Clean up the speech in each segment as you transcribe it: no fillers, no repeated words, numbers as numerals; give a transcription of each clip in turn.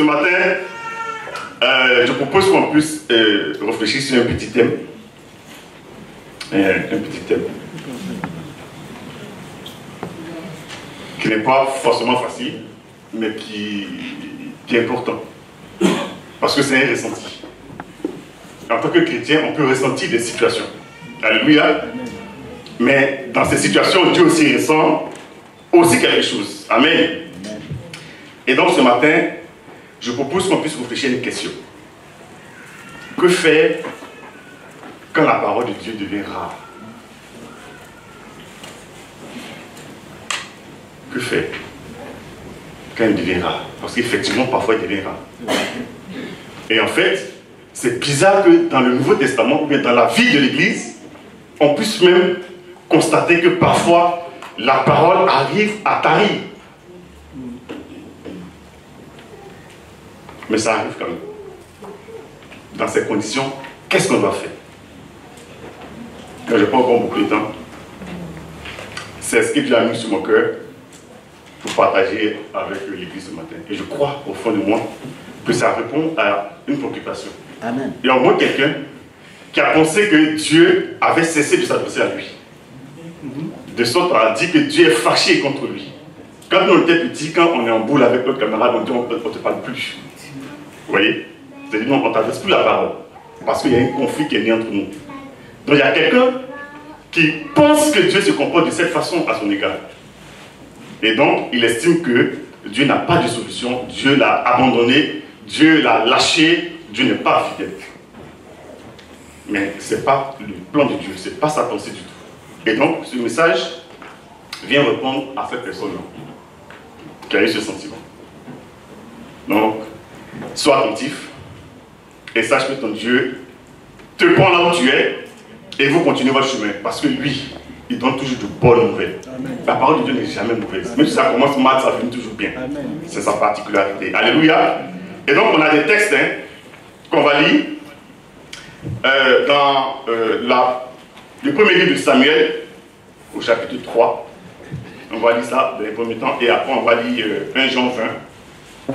ce matin, je propose qu'on puisse réfléchir sur un petit thème. Un petit thème. Qui n'est pas forcément facile, mais qui est important. Parce que c'est un ressenti. En tant que chrétien, on peut ressentir des situations. Alléluia. Mais dans ces situations, Dieu aussi ressent aussi quelque chose. Amen. Et donc ce matin, je propose qu'on puisse réfléchir à une question. Que faire quand la parole de Dieu devient rare? Que faire quand elle devient rare? Parce qu'effectivement, parfois, elle devient rare. Et en fait, c'est bizarre que dans le Nouveau Testament, ou bien dans la vie de l'Église, on puisse même constater que parfois, la parole arrive à tarir. Mais ça arrive quand même. Dans ces conditions, qu'est-ce qu'on doit faire? Quand je n'ai pas encore beaucoup de temps, c'est ce que Dieu a mis sur mon cœur pour partager avec l'Église ce matin. Et je crois au fond de moi que ça répond à une préoccupation. Amen. Il y a au moins quelqu'un qui a pensé que Dieu avait cessé de s'adresser à lui. De sorte à dire que Dieu est fâché contre lui. Quand on était petit, quand on est en boule avec notre camarade, on dit on ne te parle plus. Vous voyez? C'est-à-dire non, on ne t'adresse plus la parole. Parce qu'il y a un conflit qui est né entre nous. Donc il y a quelqu'un qui pense que Dieu se comporte de cette façon à son égard. Et donc il estime que Dieu n'a pas de solution, Dieu l'a abandonné, Dieu l'a lâché, Dieu n'est pas fidèle. Mais ce n'est pas le plan de Dieu, ce n'est pas sa pensée du tout. Et donc ce message vient répondre à cette personne-là qui a eu ce sentiment. Donc, sois attentif et sache que ton Dieu te prend là où tu es et vous continuez votre chemin. Parce que lui, il donne toujours de bonnes nouvelles. Amen. La parole de Dieu n'est jamais mauvaise. Même si ça commence mal, ça finit toujours bien. C'est sa particularité. Alléluia. Et donc, on a des textes qu'on va lire dans le premier livre de Samuel, au chapitre 3. On va lire ça dans les premiers temps. Et après, on va lire 1 Jean 20.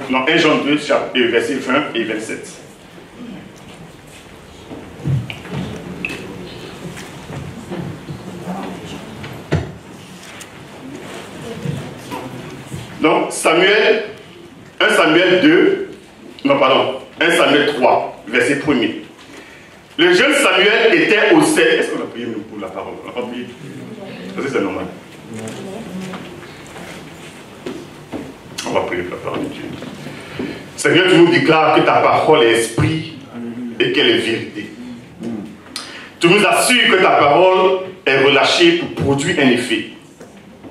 Non, 1 Jean 2, versets 20 et 27. Donc, 1 Samuel 2, non pardon, 1 Samuel 3, verset 1er. Le jeune Samuel était au service. Est-ce qu'on a prié même pour la parole? On n'a pas prié. Parce que c'est normal. On va prier pour la parole de Dieu. Seigneur, tu nous déclares que ta parole est esprit et qu'elle est vérité. Tu nous assures que ta parole est relâchée pour produire un effet.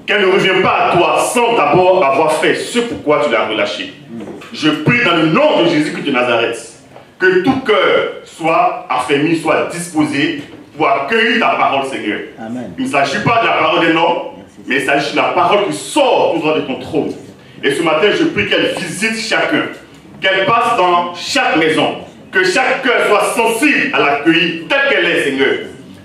Qu'elle ne revient pas à toi sans d'abord avoir fait ce pourquoi tu l'as relâchée. Je prie dans le nom de Jésus-Christ de Nazareth que tout cœur soit affermi, soit disposé pour accueillir ta parole, Seigneur. Amen. Il ne s'agit pas de la parole d'un homme, mais il s'agit de la parole qui sort tout droit de ton trône. Et ce matin, je prie qu'elle visite chacun, qu'elle passe dans chaque maison, que chaque cœur soit sensible à l'accueillir telle qu'elle est, Seigneur,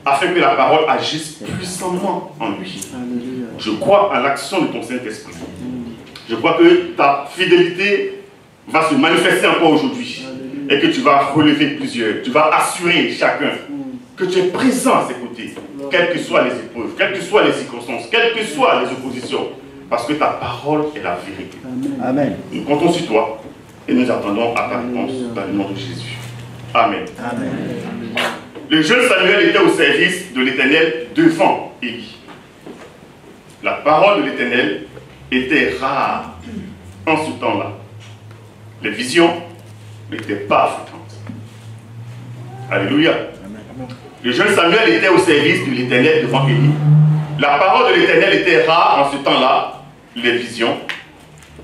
afin que la parole agisse puissamment en lui. Alléluia. Je crois à l'action de ton Saint-Esprit. Je crois que ta fidélité va se manifester encore aujourd'hui et que tu vas relever plusieurs, tu vas assurer chacun que tu es présent à ses côtés, quelles que soient les épreuves, quelles que soient les circonstances, quelles que soient les oppositions, parce que ta parole est la vérité. Amen. Nous comptons sur toi et nous attendons à ta réponse dans le nom de Jésus. Amen. Amen. Le jeune Samuel était au service de l'Éternel devant Élie. La parole de l'Éternel était rare en ce temps-là. Les visions n'étaient pas fréquentes. Alléluia. Le jeune Samuel était au service de l'Éternel devant Élie. La parole de l'Éternel était rare en ce temps-là. Les visions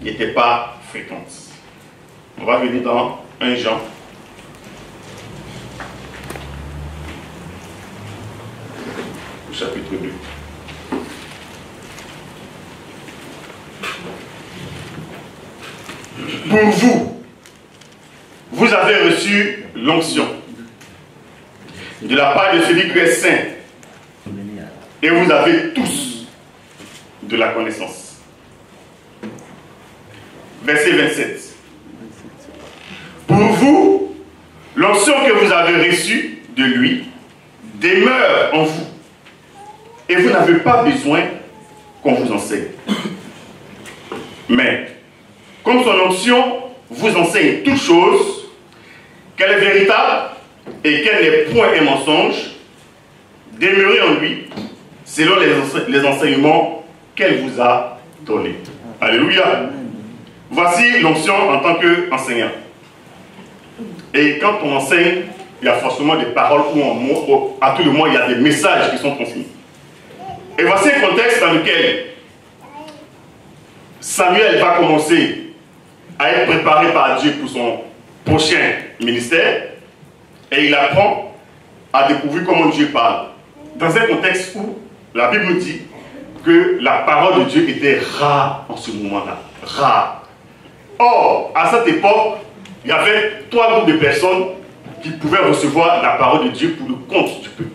n'étaient pas fréquentes. On va venir dans 1 Jean. Chapitre 2. Pour vous, vous avez reçu l'onction de la part de celui qui est saint, et vous avez tous de la connaissance. Verset 27. avez reçus de lui demeure en vous. Et vous n'avez pas besoin qu'on vous enseigne. Mais, comme son onction vous enseigne toutes choses, qu'elle est véritable et qu'elle n'est point un mensonge, demeurez en lui, selon les enseignements qu'elle vous a donnés. Alléluia. Voici l'onction en tant qu'enseignant. Et quand on enseigne, il y a forcément des paroles où à tout le monde, il y a des messages qui sont transmis. Et voici un contexte dans lequel Samuel va commencer à être préparé par Dieu pour son prochain ministère. Et il apprend à découvrir comment Dieu parle. Dans un contexte où la Bible nous dit que la parole de Dieu était rare en ce moment-là. Rare. Or, à cette époque, il y avait 3 groupes de personnes qui pouvaient recevoir la parole de Dieu pour le compte du peuple.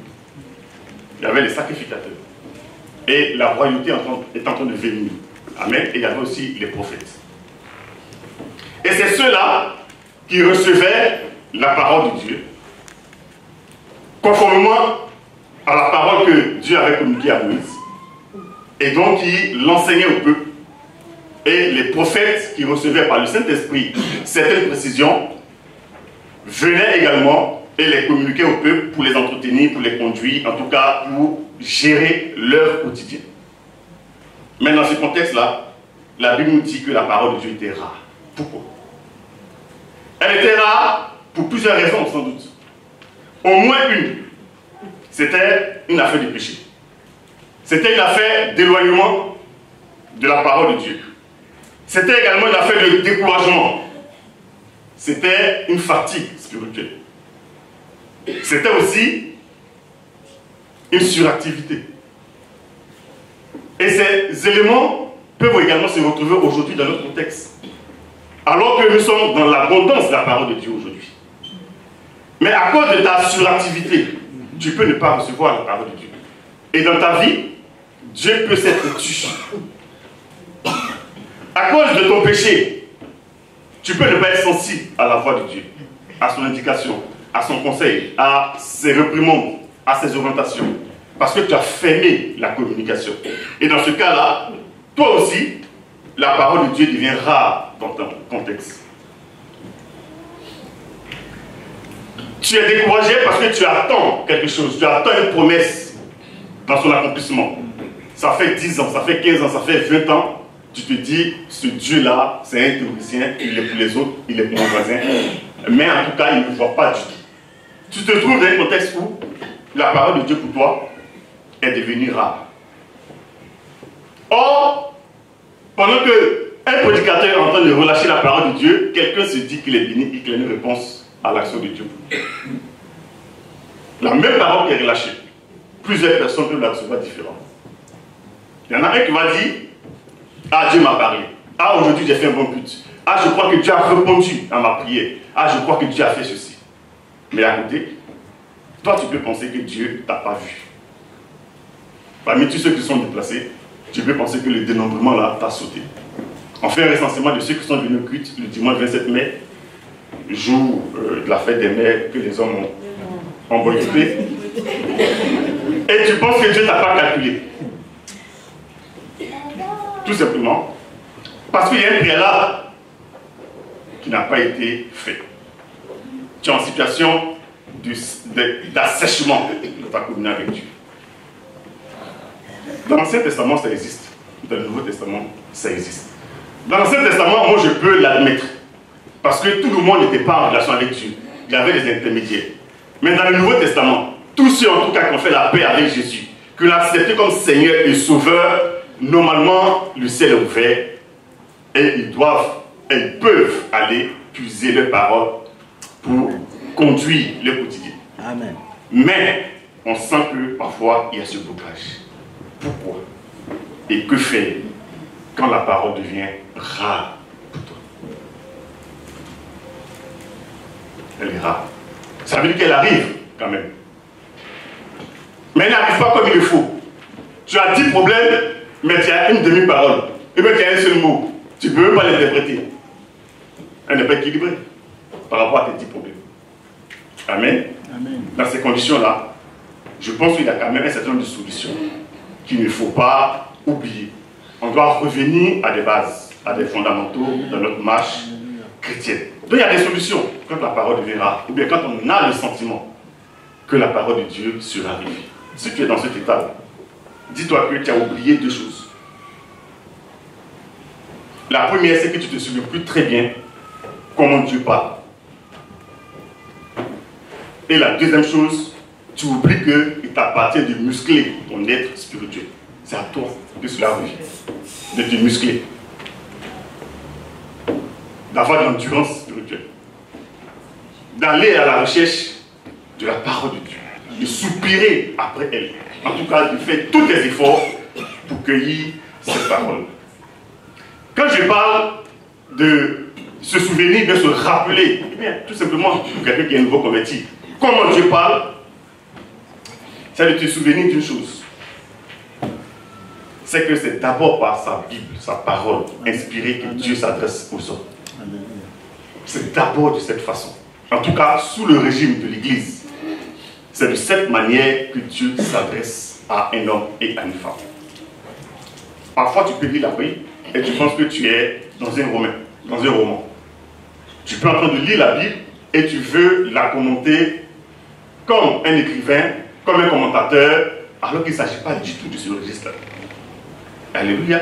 Il y avait les sacrificateurs. Et la royauté est en train de venir. Amen. Et il y avait aussi les prophètes. Et c'est ceux-là qui recevaient la parole de Dieu, conformément à la parole que Dieu avait communiquée à Moïse. Et donc, il l'enseignait au peuple. Et les prophètes qui recevaient par le Saint-Esprit certaines précisions venaient également et les communiquaient au peuple pour les entretenir, pour les conduire, en tout cas pour gérer leur quotidien. Mais dans ce contexte-là, la Bible nous dit que la parole de Dieu était rare. Pourquoi? Elle était rare pour plusieurs raisons, sans doute. Au moins une. C'était une affaire de péché. C'était une affaire d'éloignement de la parole de Dieu. C'était également une affaire de découragement. C'était une fatigue spirituelle. C'était aussi une suractivité. Et ces éléments peuvent également se retrouver aujourd'hui dans notre contexte. Alors que nous sommes dans l'abondance de la parole de Dieu aujourd'hui. Mais à cause de ta suractivité, tu peux ne pas recevoir la parole de Dieu. Et dans ta vie, Dieu peut s'être tué. À cause de ton péché, tu peux ne pas être sensible à la voix de Dieu, à son indication, à son conseil, à ses réprimandes, à ses orientations. Parce que tu as fermé la communication. Et dans ce cas-là, toi aussi, la parole de Dieu devient rare dans ton contexte. Tu es découragé parce que tu attends quelque chose, tu attends une promesse dans son accomplissement. Ça fait 10 ans, ça fait 15 ans, ça fait 20 ans. Tu te dis, ce Dieu-là, c'est un théoricien, il est pour les autres, il est pour mon voisin. Mais en tout cas, il ne voit pas du tout. Tu te trouves dans un contexte où la parole de Dieu pour toi est devenue rare. Or, pendant qu'un prédicateur est en train de relâcher la parole de Dieu, quelqu'un se dit qu'il est béni et qu'il a une réponse à l'action de Dieu. La même parole qui est relâchée, plusieurs personnes peuvent la recevoir différemment. Il y en a un qui va dire, ah, Dieu m'a parlé. Ah, aujourd'hui j'ai fait un bon culte. Ah, je crois que Dieu a répondu à ma prière. Ah, je crois que Dieu a fait ceci. Mais à côté, toi tu peux penser que Dieu ne t'a pas vu. Parmi tous ceux qui sont déplacés, tu peux penser que le dénombrement là t'a sauté. On fait un recensement de ceux qui sont venus au culte le dimanche 27 mai, jour de la fête des mères que les hommes ont boycotté. Et tu penses que Dieu ne t'a pas calculé. Tout simplement parce qu'il y a un préalable qui n'a pas été fait. Tu es en situation d'assèchement de ta communion avec Dieu. Dans l'Ancien Testament, ça existe. Dans le Nouveau Testament, ça existe. Dans l'Ancien Testament, moi je peux l'admettre. Parce que tout le monde n'était pas en relation avec Dieu. Il y avait des intermédiaires. Mais dans le Nouveau Testament, tous ceux en tout cas qui ont fait la paix avec Jésus, qui l'ont accepté comme Seigneur et Sauveur, normalement, le ciel est ouvert et ils peuvent aller puiser leurs paroles pour conduire le quotidien. Amen. Mais on sent que parfois il y a ce blocage. Pourquoi? Et que faire quand la parole devient rare pour toi? Elle est rare. Ça veut dire qu'elle arrive quand même. Mais elle n'arrive pas comme il le faut. Tu as 10 problèmes, mais tu as une demi-parole. Et bien tu as un seul mot. Tu ne peux même pas l'interpréter. Elle n'est pas équilibrée par rapport à tes 10 problèmes. Amen. Amen. Dans ces conditions-là, je pense qu'il y a quand même un certain nombre de solutions qu'il ne faut pas oublier. On doit revenir à des bases, à des fondamentaux dans notre marche chrétienne. Donc il y a des solutions quand la parole devient rare, ou bien quand on a le sentiment que la parole de Dieu sera arrivée. Si tu es dans cet état, dis-toi que tu as oublié deux choses. La première, c'est que tu ne te souviens plus très bien comment Dieu parle. Et la deuxième chose, tu oublies qu'il t'appartient de muscler ton être spirituel. C'est à toi de cela revient, de te muscler, d'avoir de l'endurance spirituelle, d'aller à la recherche de la parole de Dieu, de soupirer après elle. En tout cas, de faire tous tes efforts pour cueillir cette parole. Quand je parle de se souvenir, de se rappeler, eh bien, tout simplement, pour quelqu'un qui est nouveau converti, comment Dieu parle, c'est de te souvenir d'une chose. C'est que c'est d'abord par sa Bible, sa parole inspirée que Dieu s'adresse aux hommes. C'est d'abord de cette façon. En tout cas, sous le régime de l'Église. C'est de cette manière que Dieu s'adresse à un homme et à une femme. Parfois, tu peux lire la Bible et tu penses que tu es dans un roman. Tu peux en train de lire la Bible et tu veux la commenter comme un écrivain, comme un commentateur, alors qu'il ne s'agit pas du tout de ce registre-là. Alléluia.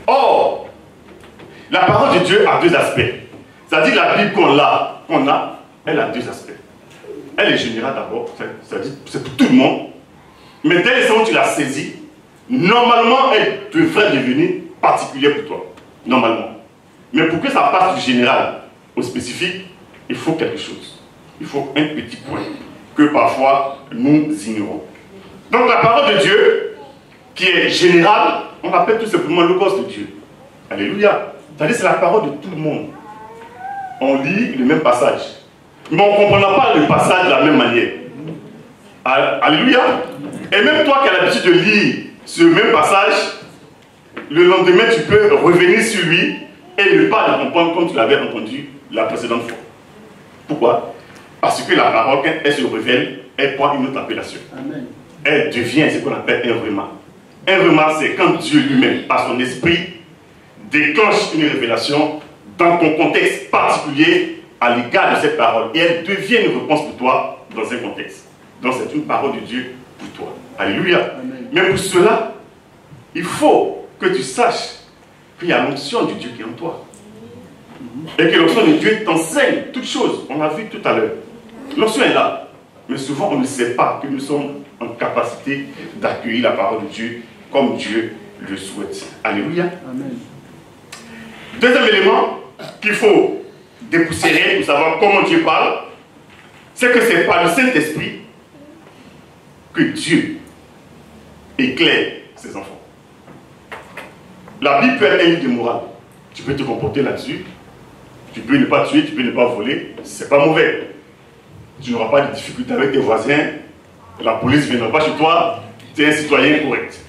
Or, la parole de Dieu a deux aspects. C'est-à-dire la Bible qu'on a, elle a deux aspects. Elle est générale d'abord, c'est-à-dire c'est pour tout le monde. Mais dès l'instant où tu l'as saisie, normalement, elle devrait devenir particulière pour toi. Normalement. Mais pour que ça passe du général au spécifique, il faut quelque chose. Il faut un petit point que parfois nous ignorons. Donc la parole de Dieu, qui est générale, on l'appelle tout simplement le gosse de Dieu. Alléluia. C'est-à-dire c'est la parole de tout le monde. On lit le même passage. Mais on ne comprend pas le passage de la même manière. Alléluia. Et même toi qui as l'habitude de lire ce même passage, le lendemain tu peux revenir sur lui et ne pas le comprendre comme tu l'avais entendu la précédente fois. Pourquoi? Parce que la parole, quand elle se révèle, elle prend une autre appellation. Amen. Elle devient ce qu'on appelle un rhéma. Un rhéma, c'est quand Dieu lui-même, par son esprit, déclenche une révélation dans ton contexte particulier à l'égard de cette parole. Et elle devient une réponse pour toi dans un contexte. Donc c'est une parole de Dieu pour toi. Alléluia. Amen. Mais pour cela, il faut que tu saches qu'il y a l'onction de Dieu qui est en toi. Et que l'onction de Dieu t'enseigne toutes choses. On l'a vu tout à l'heure. L'onction est là. Mais souvent on ne sait pas que nous sommes en capacité d'accueillir la parole de Dieu comme Dieu le souhaite. Alléluia. Amen. Deuxième élément qu'il faut dépoussiérer pour savoir comment Dieu parle, c'est que c'est par le Saint-Esprit que Dieu éclaire ses enfants. La Bible peut être un livre de morale. Tu peux te comporter là-dessus. Tu peux ne pas tuer, tu peux ne pas voler. C'est pas mauvais. Tu n'auras pas de difficultés avec tes voisins. La police ne viendra pas chez toi. Tu es un citoyen correct.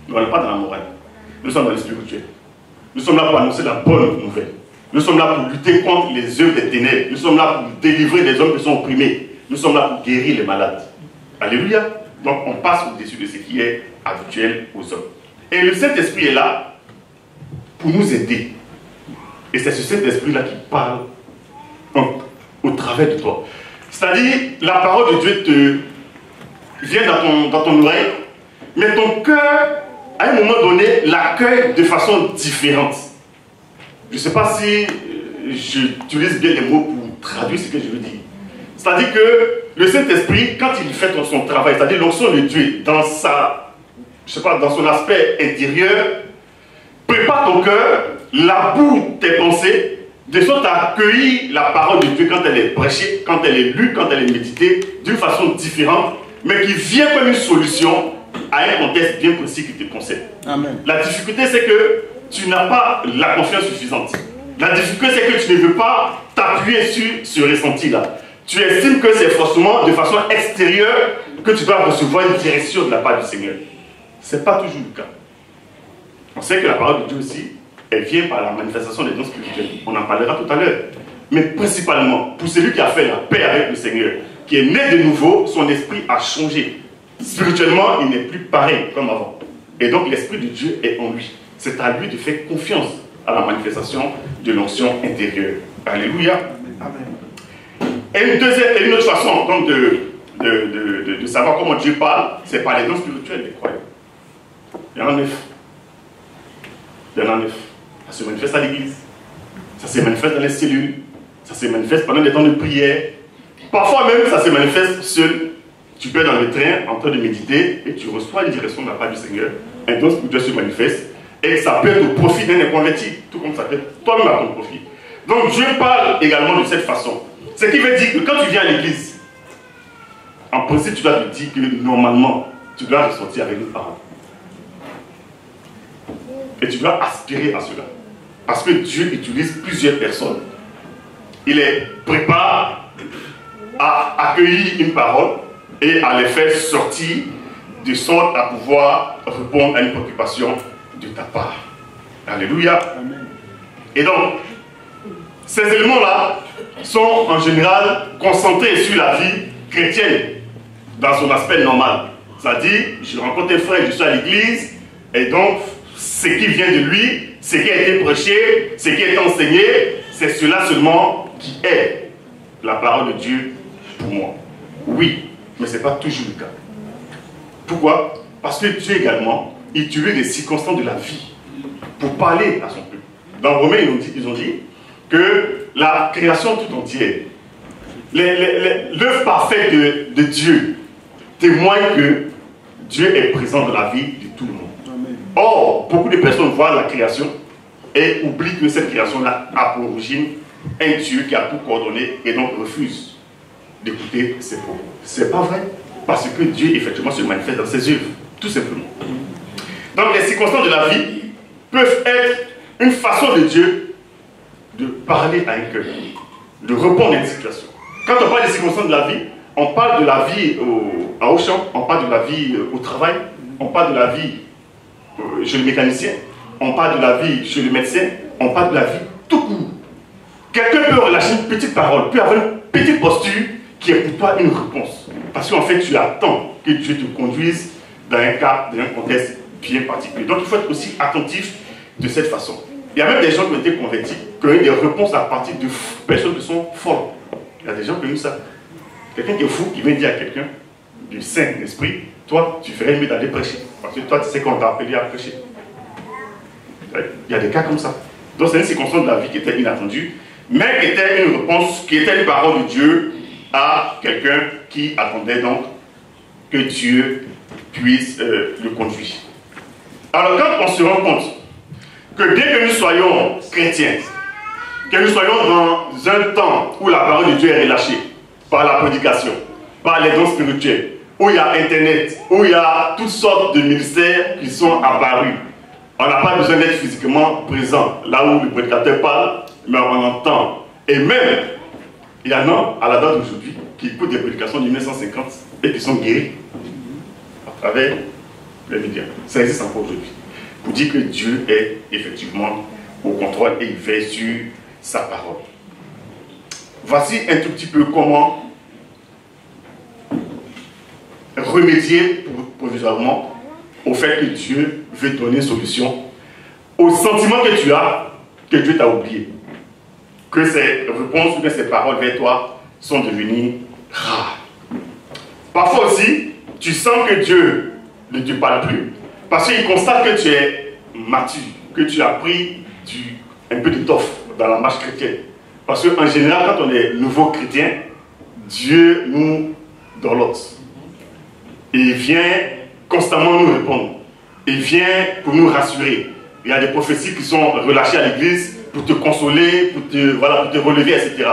Nous ne sommes pas dans la morale. Nous sommes dans le spirituel. Nous sommes là pour annoncer la bonne nouvelle. Nous sommes là pour lutter contre les œuvres des ténèbres. Nous sommes là pour délivrer les hommes qui sont opprimés. Nous sommes là pour guérir les malades. Alléluia. Donc on passe au-dessus de ce qui est habituel aux hommes. Et le Saint-Esprit est là pour nous aider. Et c'est ce Saint-Esprit-là qui parle au travers de toi. C'est-à-dire, la parole de Dieu te vient dans ton oreille, mais ton cœur, à un moment donné, l'accueille de façon différente. Je ne sais pas si j'utilise bien les mots pour traduire ce que je veux dire. C'est-à-dire que le Saint-Esprit, quand il fait son travail, c'est-à-dire l'onction de Dieu, dans son aspect intérieur, prépare ton cœur, laboure tes pensées, de sorte à accueillir la parole de Dieu quand elle est prêchée, quand elle est lue, quand elle est méditée, d'une façon différente, mais qui vient comme une solution à un contexte bien précis qui te concerne. Amen. La difficulté, c'est que tu n'as pas la confiance suffisante. La difficulté, c'est que tu ne veux pas t'appuyer sur ce ressenti-là. Tu estimes que c'est forcément de façon extérieure que tu dois recevoir une direction de la part du Seigneur. Ce n'est pas toujours le cas. On sait que la parole de Dieu aussi, elle vient par la manifestation des dons spirituels. On en parlera tout à l'heure. mais principalement pour celui qui a fait la paix avec le Seigneur, qui est né de nouveau, son esprit a changé. Spirituellement, il n'est plus pareil comme avant. Et donc l'Esprit de Dieu est en lui. C'est à lui de faire confiance à la manifestation de l'onction intérieure. Alléluia. Amen. Et une autre façon donc, de savoir comment Dieu parle, c'est par les dons spirituels des croyants. Il y en a 9. Il y en a 9. Ça se manifeste à l'église. Ça se manifeste dans les cellules. Ça se manifeste pendant des temps de prière. Parfois même, ça se manifeste seul. Tu peux être dans le train en train de méditer et tu reçois une direction de la part du Seigneur. Un don spirituel se manifeste et ça peut être au profit d'un inconverti, tout comme ça peut être toi-même à ton profit. Donc Dieu parle également de cette façon. Ce qui veut dire que quand tu viens à l'église, en principe, tu dois te dire que normalement, tu dois ressortir avec une parole. Et tu dois aspirer à cela. Parce que Dieu utilise plusieurs personnes. Il les prépare à accueillir une parole et à les faire sortir de sorte à pouvoir répondre à une préoccupation de ta part. Alléluia. Amen. Et donc, ces éléments-là sont en général concentrés sur la vie chrétienne dans son aspect normal. C'est-à-dire, je rencontre un frère, je suis à l'église, et donc, ce qui vient de lui, ce qui a été prêché, ce qui est enseigné, c'est cela seulement qui est la parole de Dieu pour moi. Oui, mais ce n'est pas toujours le cas. Pourquoi? Parce que Dieu également utilise les circonstances de la vie pour parler à son peuple. Dans Romains, ils ont dit que la création tout entière, l'œuvre parfaite de Dieu témoigne que Dieu est présent dans la vie de tout le monde. Amen. Or, beaucoup de personnes voient la création et oublient que cette création-là a pour origine un Dieu qui a tout coordonné et donc refuse d'écouter ses propos. C'est pas vrai, parce que Dieu effectivement se manifeste dans ses œuvres, tout simplement. Donc les circonstances de la vie peuvent être une façon de Dieu de parler à un cœur, de répondre à une situation. Quand on parle des circonstances de la vie, on parle de la vie à Auchan, on parle de la vie au travail, on parle de la vie chez le mécanicien, on parle de la vie chez le médecin, on parle de la vie tout court. Quelqu'un peut relâcher une petite parole, peut avoir une petite posture qui est pour toi une réponse. Parce qu'en fait, tu attends que Dieu te conduise dans un cas, dans un contexte bien particulier. Donc il faut être aussi attentif de cette façon. Il y a même des gens qui ont été convertis, qui ont eu des réponses à partir de personnes qui sont folles. Il y a des gens qui ont eu ça. Quelqu'un qui est fou, qui vient dire à quelqu'un du Saint-Esprit, toi, tu ferais mieux d'aller prêcher. Parce que toi, tu sais qu'on t'a appelé à prêcher. Il y a des cas comme ça. Donc c'est une circonstance de la vie qui était inattendue, mais qui était une réponse, qui était une parole de Dieu à quelqu'un qui attendait donc que Dieu puisse le conduire. Alors quand on se rend compte que bien que nous soyons chrétiens, que nous soyons dans un temps où la parole de Dieu est relâchée par la prédication, par les dons spirituels, où il y a Internet, où il y a toutes sortes de ministères qui sont apparus, on n'a pas besoin d'être physiquement présent là où le prédicateur parle, mais on entend. Et même, il y en a à la date d'aujourd'hui qui écoutent des prédications de 1950 et qui sont guéris à travers les médias. Ça existe encore aujourd'hui. Pour dire que Dieu est effectivement au contrôle et il veille sur sa parole. Voici un tout petit peu comment remédier provisoirement au fait que Dieu veut donner une solution au sentiment que tu as que Dieu t'a oublié. Que ces réponses ou que ces paroles vers toi sont devenues rares. Parfois aussi, tu sens que Dieu ne te parle plus parce qu'il constate que tu es mature, que tu as pris un peu d'étoffe dans la marche chrétienne. Parce qu'en général, quand on est nouveau chrétien, Dieu nous dorlote. Et il vient constamment nous répondre. Il vient pour nous rassurer. Il y a des prophéties qui sont relâchées à l'église pour te consoler, pour te relever, etc.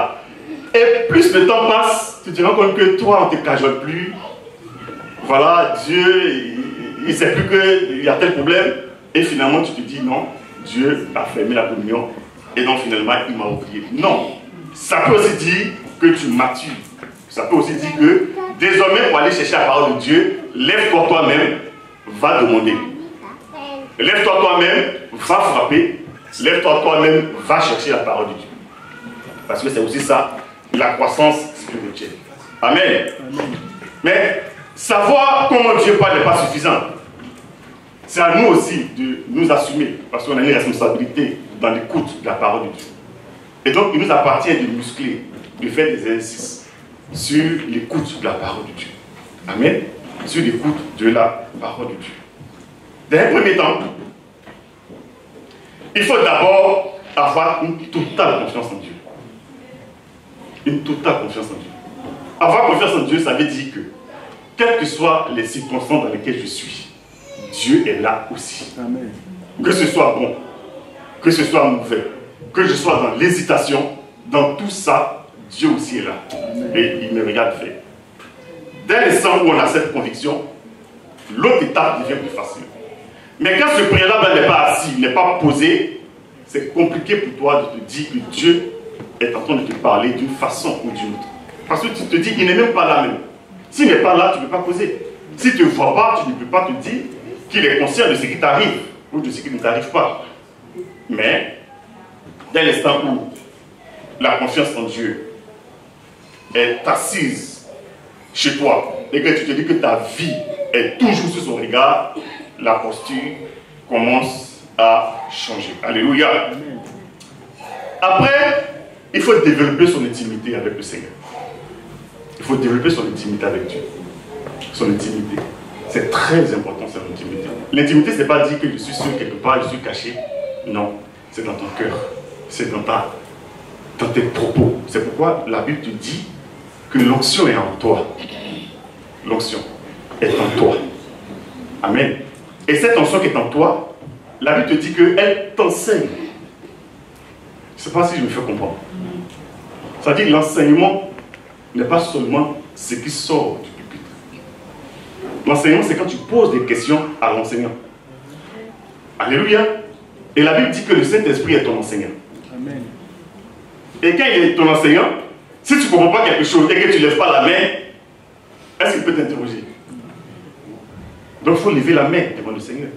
Et plus le temps passe, tu te rends compte que toi, on ne te cajole plus. Voilà, Dieu, il ne sait plus qu'il y a tel problème. Et finalement, tu te dis non, Dieu a fermé la communion. Et donc finalement, il m'a oublié. Non, ça peut aussi dire que tu matures. Ça peut aussi dire que désormais, pour aller chercher la parole de Dieu, lève-toi toi-même, va demander. Lève-toi toi-même, va frapper. Lève-toi toi-même, va chercher la parole de Dieu. Parce que c'est aussi ça, la croissance spirituelle. Amen. Mais savoir comment Dieu parle n'est pas suffisant. C'est à nous aussi de nous assumer, parce qu'on a une responsabilité dans l'écoute de la parole de Dieu. Et donc, il nous appartient de muscler, de faire des exercices sur l'écoute de la parole de Dieu. Amen. Sur l'écoute de la parole de Dieu. Dans un premier temps, il faut d'abord avoir une totale confiance en Dieu. Une totale confiance en Dieu. Avoir confiance en Dieu, ça veut dire que, quelles que soient les circonstances dans lesquelles je suis, Dieu est là aussi. Amen. Que ce soit bon, que ce soit mauvais, que je sois dans l'hésitation, dans tout ça, Dieu aussi est là. Amen. Et il me regarde faire. Dès l'instant où on a cette conviction, l'autre étape devient plus facile. Mais quand ce préalable n'est pas assis, n'est pas posé, c'est compliqué pour toi de te dire que Dieu est en train de te parler d'une façon ou d'une autre. Parce que tu te dis, il n'est même pas là même. S'il n'est pas là, tu ne peux pas poser. Si tu ne vois pas, tu ne peux pas te dire qu'il est conscient de ce qui t'arrive ou de ce qui ne t'arrive pas. Mais, dès l'instant où la confiance en Dieu est assise chez toi et que tu te dis que ta vie est toujours sous son regard, la posture commence à changer. Alléluia. Après, il faut développer son intimité avec le Seigneur. Il faut développer son intimité avec Dieu. Son intimité. C'est très important, cette intimité. L'intimité, ce n'est pas dire que je suis sûr quelque part, je suis caché. Non, c'est dans ton cœur. C'est dans tes propos. C'est pourquoi la Bible te dit que l'onction est en toi. L'onction est en toi. Amen. Et cette onction qui est en toi, la Bible te dit qu'elle t'enseigne. Je ne sais pas si je me fais comprendre. Ça veut dire que l'enseignement n'est pas seulement ce qui sort du pupitre. L'enseignement, c'est quand tu poses des questions à l'enseignant. Alléluia. Et la Bible dit que le Saint-Esprit est ton enseignant. Amen. Et quand il est ton enseignant, si tu ne comprends pas quelque chose et que tu ne lèves pas la main, est-ce qu'il peut t'interroger? Donc il faut lever la main devant le Seigneur.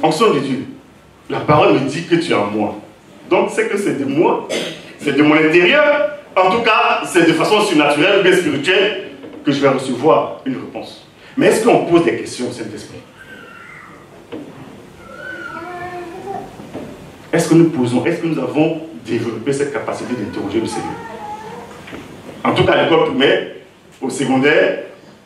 Onction de Dieu. La parole me dit que tu es en moi. Donc c'est que c'est de moi, c'est de mon intérieur. En tout cas, c'est de façon surnaturelle, bien spirituelle, que je vais recevoir une réponse. Mais est-ce qu'on pose des questions au Saint-Esprit? Est-ce que nous posons, est-ce que nous avons développé cette capacité d'interroger le Seigneur? En tout cas, à l'école primaire, au secondaire,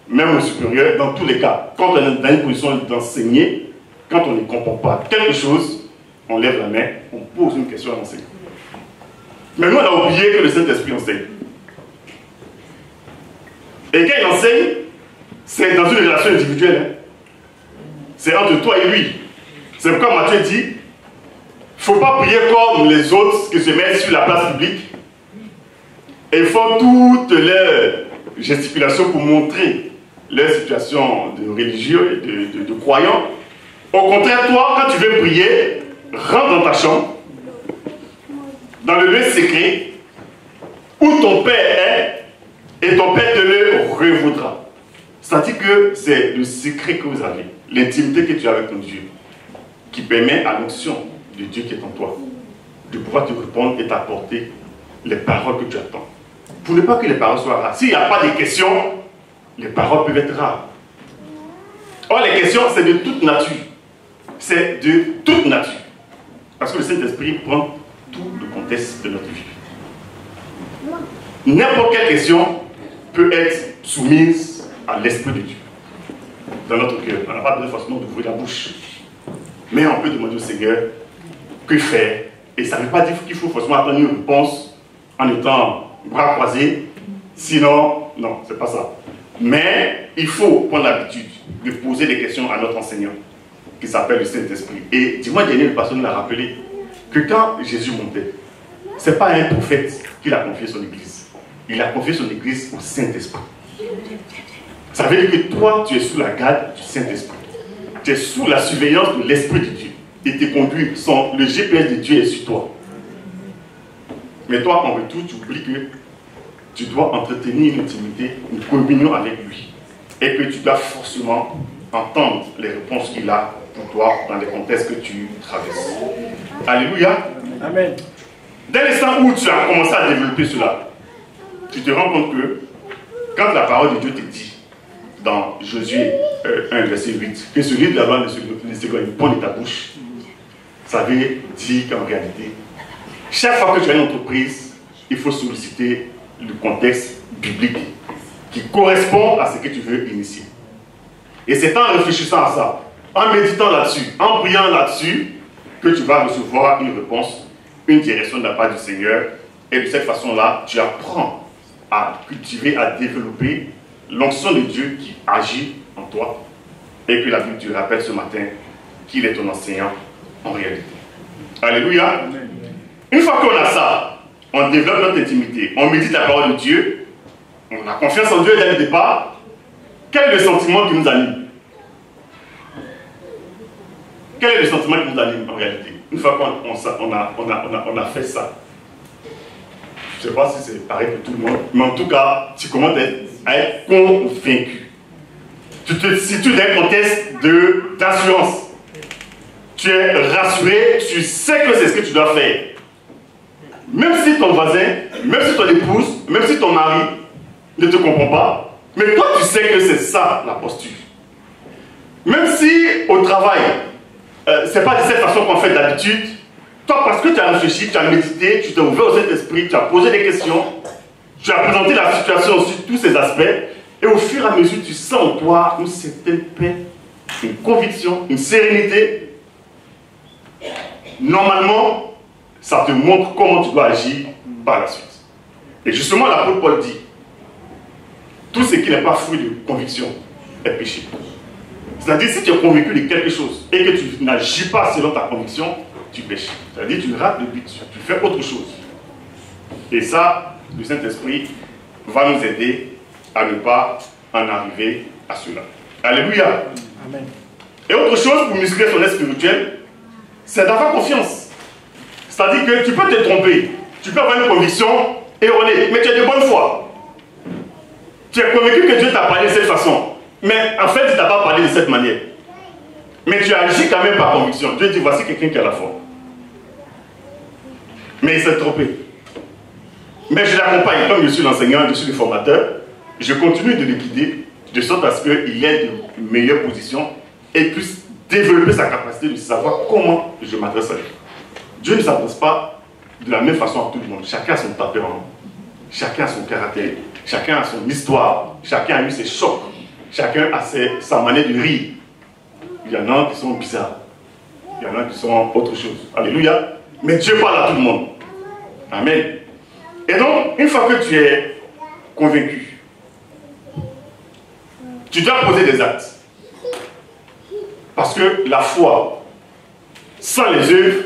même au supérieur, dans tous les cas, quand on est dans une position d'enseigner, quand on ne comprend pas quelque chose, on lève la main, on pose une question à l'enseignant. Mais nous, on a oublié que le Saint-Esprit enseigne. Et quand il enseigne, c'est dans une relation individuelle. C'est entre toi et lui. C'est pourquoi Matthieu dit, il ne faut pas prier comme les autres qui se mettent sur la place publique et font toutes leurs gesticulations pour montrer leur situation de religieux et de croyants. Au contraire, toi, quand tu veux prier, rentre dans ta chambre, dans le lieu secret, où ton Père est, et ton Père te le revaudra. C'est-à-dire que c'est le secret que vous avez, l'intimité que tu as avec ton Dieu, qui permet à l'onction de Dieu qui est en toi, de pouvoir te répondre et t'apporter les paroles que tu attends. Pour ne pas que les paroles soient rares. S'il n'y a pas de questions, les paroles peuvent être rares. Or, les questions, c'est de toute nature. C'est de toute nature. Parce que le Saint-Esprit prend tout le contexte de notre vie. N'importe quelle question peut être soumise à l'Esprit de Dieu. Dans notre cœur. On n'a pas besoin forcément d'ouvrir la bouche. Mais on peut demander au Seigneur que faire. Et ça ne veut pas dire qu'il faut forcément attendre une réponse en étant bras croisés. Sinon, non, c'est pas ça. Mais il faut prendre l'habitude de poser des questions à notre enseignant, qui s'appelle le Saint-Esprit. Et dimanche dernier, le pasteur nous l'a rappelé que quand Jésus montait, ce n'est pas un prophète qui a confié son église. Il a confié son église au Saint-Esprit. Ça veut dire que toi, tu es sous la garde du Saint-Esprit. Tu es sous la surveillance de l'Esprit de Dieu. Et tes conduits, le GPS de Dieu est sur toi. Mais toi, en retour, tu oublies que tu dois entretenir une intimité, une communion avec lui. Et que tu dois forcément entendre les réponses qu'il a pour toi dans les contextes que tu traverses. Alléluia. Amen. Dès l'instant où tu as commencé à développer cela, tu te rends compte que quand la parole de Dieu te dit, dans Josué 1, verset 8, que celui de la loi ne s'éloigne pas de ta bouche, ça veut dire qu'en réalité, chaque fois que tu as une entreprise, il faut solliciter le contexte biblique qui correspond à ce que tu veux initier. Et c'est en réfléchissant à ça, en méditant là-dessus, en priant là-dessus, que tu vas recevoir une réponse, une direction de la part du Seigneur. Et de cette façon-là, tu apprends à cultiver, à développer l'onction de Dieu qui agit en toi. Et que la Bible te rappelle ce matin qu'il est ton enseignant en réalité. Alléluia. Amen. Une fois qu'on a ça, on développe notre intimité, on médite la parole de Dieu, on a confiance en Dieu dès le départ. Quel est le sentiment qui nous anime? Quel est le sentiment qui nous anime en réalité? Une fois qu'on a fait ça, je ne sais pas si c'est pareil pour tout le monde, mais en tout cas, tu commences à être convaincu. Tu te situes dans un contexte d'assurance. Tu es rassuré, tu sais que c'est ce que tu dois faire. Même si ton voisin, même si ton épouse, même si ton mari ne te comprend pas, mais toi tu sais que c'est ça la posture. Même si au travail, c'est pas de cette façon qu'on fait d'habitude, toi parce que tu as réfléchi, tu as médité, tu t'es ouvert au Saint-Esprit, tu as posé des questions, tu as présenté la situation sur tous ses aspects, et au fur et à mesure tu sens en toi une certaine paix, une conviction, une sérénité. Normalement, ça te montre comment tu dois agir par la suite. Et justement, l'apôtre Paul dit, tout ce qui n'est pas fruit de conviction est péché. C'est-à-dire, si tu es convaincu de quelque chose et que tu n'agis pas selon ta conviction, tu pêches. C'est-à-dire, tu rates le but, tu fais autre chose. Et ça, le Saint-Esprit va nous aider à ne pas en arriver à cela. Alléluia. Amen. Et autre chose pour muscler son esprit spirituel, c'est d'avoir confiance. C'est-à-dire que tu peux te tromper, tu peux avoir une conviction erronée, mais tu es de bonne foi. Tu es convaincu que Dieu t'a parlé de cette façon, mais en fait, il ne t'a pas parlé de cette manière. Mais tu agis quand même par conviction. Dieu dit, voici quelqu'un qui a la foi. Mais il s'est trompé. Mais je l'accompagne, comme je suis l'enseignant, je suis le formateur, je continue de le guider, de sorte à ce qu'il ait de meilleures positions et puisse développer sa capacité de savoir comment je m'adresse à lui. Dieu ne s'adresse pas de la même façon à tout le monde. Chacun a son tempérament, chacun a son caractère, chacun a son histoire, chacun a eu ses chocs, chacun a sa manière de rire. Il y en a qui sont bizarres, il y en a qui sont autre chose. Alléluia. Mais Dieu parle à tout le monde. Amen. Et donc, une fois que tu es convaincu, tu dois poser des actes. Parce que la foi, sans les œuvres,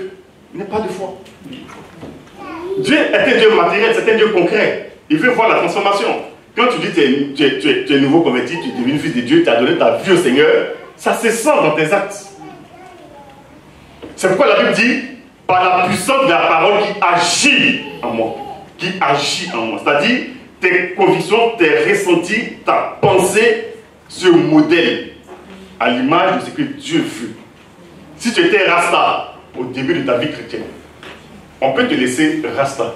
n'est pas de foi. Dieu est un Dieu matériel, c'est un Dieu concret. Il veut voir la transformation. Quand tu dis que tu es nouveau converti, tu es devenu fils de Dieu, tu as donné ta vie au Seigneur, ça se sent dans tes actes. C'est pourquoi la Bible dit, par la puissance de la parole qui agit en moi. Qui agit en moi. C'est-à-dire, tes convictions, tes ressentis, ta pensée se modèle à l'image de ce que Dieu veut. Si tu étais Rasta au début de ta vie chrétienne, on peut te laisser Rasta.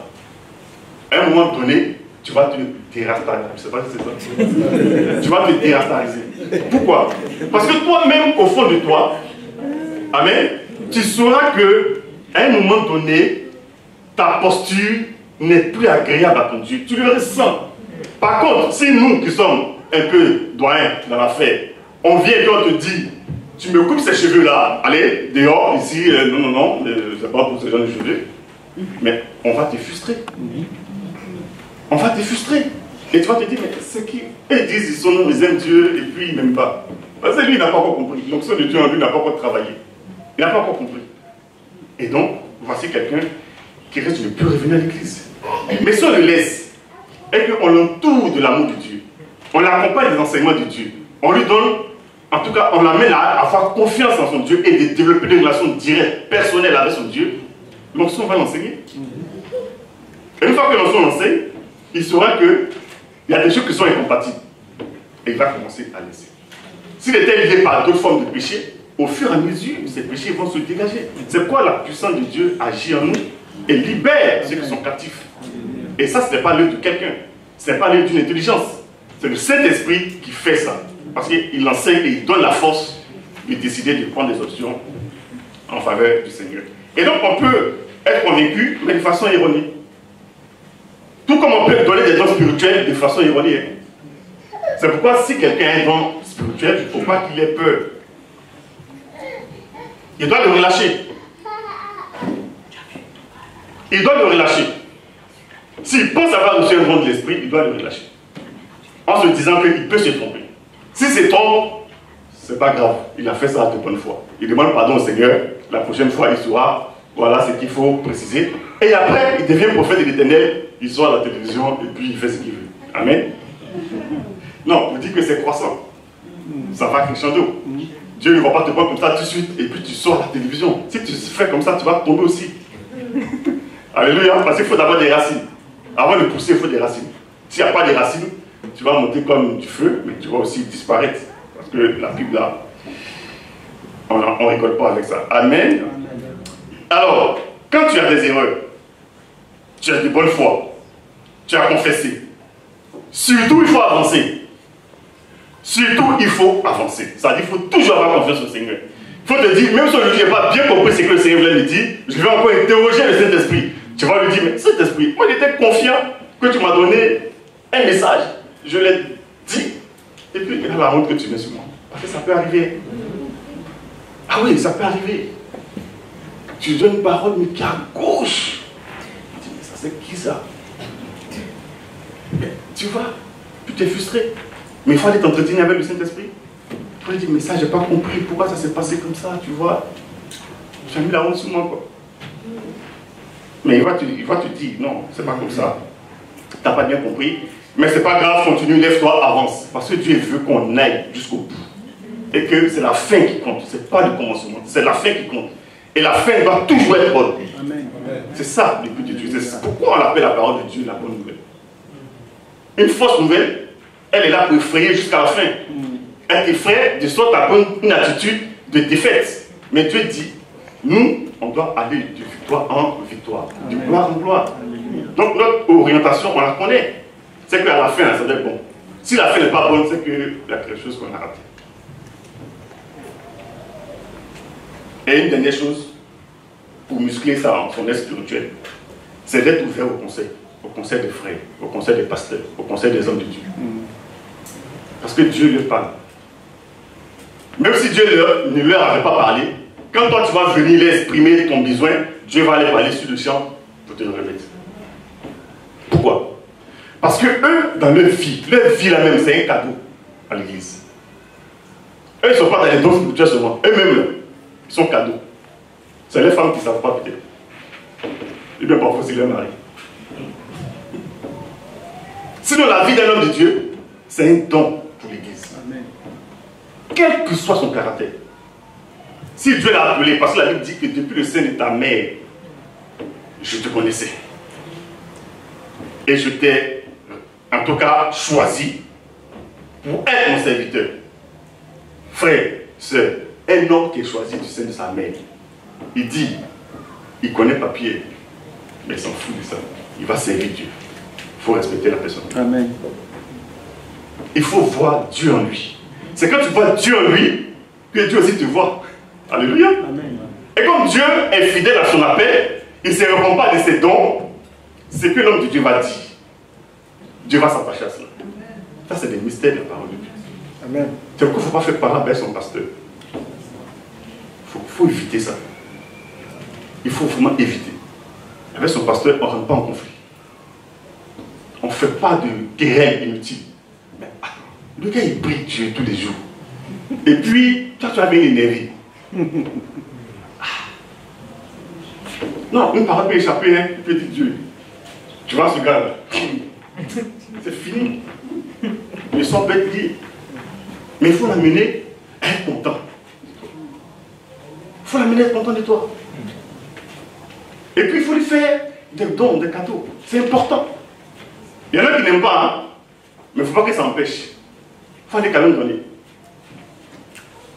À un moment donné, tu vas te dérastariser. Je ne sais pas si c'est ça. Tu vas te dérastariser. Pourquoi? Parce que toi-même, au fond de toi, amen, tu sauras que à un moment donné, ta posture n'est plus agréable à ton Dieu. Tu le ressens. Par contre, si nous qui sommes un peu doyens dans l'affaire, on vient et on te dit, tu me coupes ces cheveux-là, allez, dehors, ici, non, c'est pas pour ce genre de cheveux. Mais on va te frustrer. On va te frustrer. Et tu vas te dire, mais c'est qui? Ils disent, ils aiment Dieu, et puis ils n'aiment pas. Parce que lui, il n'a pas encore compris. Donc, ce de Dieu en lui n'a pas encore travaillé. Il n'a pas encore compris. Et donc, voici quelqu'un qui risque de ne plus revenir à l'église. Mais si on le laisse, et qu'on l'entoure de l'amour de Dieu, on l'accompagne des enseignements de Dieu, on lui donne, en tout cas, on l'amène à avoir confiance en son Dieu et de développer des relations directes, personnelles avec son Dieu, l'onction va l'enseigner. Et une fois que l'onction l'enseigne, il saura qu'il y a des choses qui sont incompatibles. Et il va commencer à laisser. S'il était lié par d'autres formes de péché, au fur et à mesure, ces péchés vont se dégager. C'est quoi la puissance de Dieu agit en nous? et libère ceux qui sont captifs. Et ça, ce n'est pas l'œuvre de quelqu'un. Ce n'est pas l'œuvre d'une intelligence. C'est le Saint-Esprit qui fait ça. Parce qu'il enseigne et il donne la force de décider de prendre des options en faveur du Seigneur. Et donc, on peut être convaincu, mais de façon erronée. Tout comme on peut donner des dons spirituels de façon erronée. C'est pourquoi si quelqu'un a un don spirituel, il ne faut pas qu'il ait peur. Il doit le relâcher. Il doit le relâcher. S'il pense avoir reçu un don de l'esprit, il doit le relâcher. En se disant qu'il peut se tromper. Si c'est trompe, c'est pas grave. Il a fait ça de bonne foi. Il demande pardon au Seigneur. La prochaine fois, il saura, voilà ce qu'il faut préciser. Et après, il devient prophète de l'Éternel. Il sort à la télévision et puis il fait ce qu'il veut. Amen. Non, vous dites que c'est croissant. Ça va crescendo. Dieu ne va pas te prendre comme ça tout de suite et puis tu sors à la télévision. Si tu fais comme ça, tu vas tomber aussi. Alléluia. Parce qu'il faut d'abord des racines. Avant de pousser, il faut des racines. S'il n'y a pas de racines, tu vas monter comme du feu, mais tu vas aussi disparaître. Parce que la Bible là, on ne rigole pas avec ça. Amen. Alors, quand tu as des erreurs, tu as de bonne foi, tu as confessé, surtout il faut avancer. Surtout il faut avancer. Ça veut dire qu'il faut toujours avoir confiance au Seigneur. Il faut te dire, même si aujourd'hui je n'ai pas bien compris ce que le Seigneur voulait me dire, je vais encore interroger le Saint-Esprit. Tu vas lui dire, mais Saint-Esprit, moi j'étais confiant que tu m'as donné un message. Je l'ai dit. Et puis il y a la honte que tu mets sur moi. Parce que ça peut arriver. Ah oui, ça peut arriver. Tu donnes une parole, mais qui est à gauche. Tu dis, mais ça c'est qui ça? Mais, tu vois, tu t'es frustré. Mais il faut aller t'entretenir avec le Saint-Esprit. Il faut lui dire, mais ça, j'ai pas compris pourquoi ça s'est passé comme ça, tu vois. J'ai mis la honte sur moi, quoi. Mais il va te dire, non, c'est pas comme ça. Tu n'as pas bien compris. Mais c'est pas grave, continue, lève-toi, avance. Parce que Dieu veut qu'on aille jusqu'au bout. Et que c'est la fin qui compte, c'est pas le commencement, c'est la fin qui compte. Et la fin doit toujours être bonne. C'est ça le but de Dieu. C'est pourquoi on appelle la parole de Dieu la bonne nouvelle. Une fausse nouvelle, elle est là pour effrayer jusqu'à la fin. Elle t'effraie de sorte à prendre une attitude de défaite. Mais Dieu dit, nous, on doit aller de victoire en victoire, de gloire en gloire. Donc notre orientation, on la connaît. C'est qu'à la fin, ça doit être bon. Si la fin n'est pas bonne, c'est qu'il y a quelque chose qu'on a raté. Et une dernière chose, pour muscler ça en son esprit spirituel, c'est d'être ouvert au conseil des frères, au conseil des pasteurs, au conseil des hommes de Dieu. Parce que Dieu leur parle. Même si Dieu ne leur avait pas parlé, quand toi tu vas venir leur exprimer ton besoin, Dieu va aller parler sur le champ pour te le remettre. Pourquoi? Parce que eux, dans leur vie là même, c'est un cadeau à l'église. Eux, ils ne sont pas dans les dons spirituels seulement. Eux-mêmes, là, ils sont cadeaux. C'est les femmes qui ne savent pas peut-être. Et bien parfois, c'est leur mari. Sinon, la vie d'un homme de Dieu, c'est un don pour l'église. Quel que soit son caractère. Si Dieu l'a appelé, parce que la Bible dit que depuis le sein de ta mère, je te connaissais. Et je t'ai, en tout cas, choisi pour être mon serviteur. Frère, sœur, un homme qui est choisi du sein de sa mère, il dit, il connaît pas Pierre, mais il s'en fout de ça. Il va servir Dieu. Il faut respecter la personne. Amen. Il faut voir Dieu en lui. C'est quand tu vois Dieu en lui que Dieu aussi te voit. Alléluia. Amen. Et comme Dieu est fidèle à son appel, il ne se répond pas de ses dons. C'est que l'homme de Dieu va dire. Dieu va s'attacher à cela. Ça, c'est des mystères de la parole de Dieu. Amen. C'est pourquoi il ne faut pas faire parler avec son pasteur. Il faut éviter ça. Il faut vraiment éviter. Avec son pasteur, on ne rentre pas en conflit. On ne fait pas de querelle inutile. Mais attends, le gars il prie Dieu tous les jours. Et puis, toi tu vas venir énervé. Non, une parole peut échapper, hein, petit Dieu. Tu vois ce gars-là. C'est fini. Le sang peut être lié. Mais il faut l'amener à être content. Il faut l'amener à être content de toi. Et puis il faut lui faire des dons, des cadeaux. C'est important. Il y en a qui n'aiment pas, hein? Mais il ne faut pas que ça empêche. Il faut aller quand même donner.